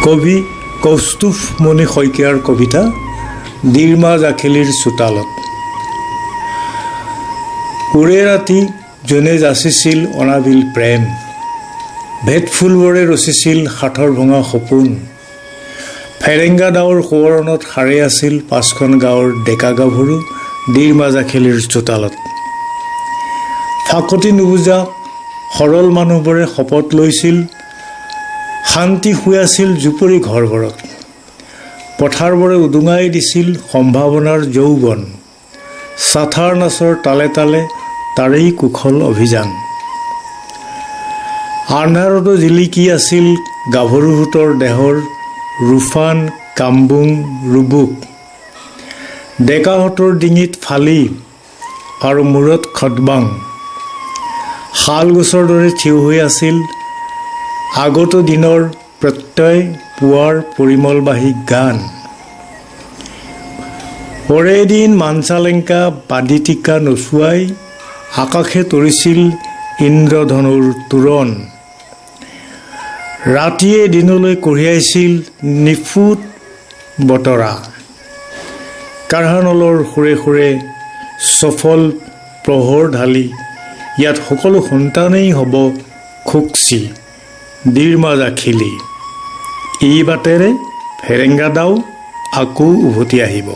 কবি কৌস্তুভমণি শইকীয়াৰ কবিতা দিৰমা জাখেলিৰ চোতালত। উৰে ৰাতি জোনে যাচিছিল অনাবিল প্ৰেম, ভেট ফুলবোৰে ৰচিছিল সাঁথৰ ভঙা সপোন। ফেৰেংগা ডাৱৰ সোঁৱৰণত সাৰে আছিল পাঁচখন গাঁৱৰ ডেকা গাভৰু দিৰমা জাখেলিৰ চোতালত। ফাকতি নুবুজা সৰল মানুহবোৰে শপত লৈছিল, শান্তি শুই আছিল জুপুৰি ঘৰবোৰত। পথাৰবোৰে উদুঙাই দিছিল সম্ভাৱনাৰ যৌৱন, চাথাৰ নাচৰ তালে তালে তাৰেই কুশল অভিযান। আন্ধাৰতো জিলিকি আছিল গাভৰুহঁতৰ দেহৰ ৰুফান কাম্বুং ৰুবুক। ডেকাহঁতৰ ডিঙিত ফালি আৰু মূৰত খটবাং। শাল গছৰ দৰে থিয় হৈ আছিল আগত দিনৰ প্ৰত্যয় পুৱাৰ পৰিমলবাহী গান। ওৰে দিন মাঞ্চালেংকা বাদি টিকা নচুৱাই আকাশে তৰিছিল ইন্দ্ৰধনুৰ তোৰণ। ৰাতিয়ে দিনলৈ কঢ়িয়াইছিল নিফুট বতৰা। কাঢ়ানলৰ সুৰে সুৰে সফল প্ৰহৰ ঢালি ইয়াত সকলো সন্তানেই হ'ব খুকচি দিৰমা জাখেলি। এই বাটেৰে ফেৰেংগা ডাও আকৌ উভতি আহিব।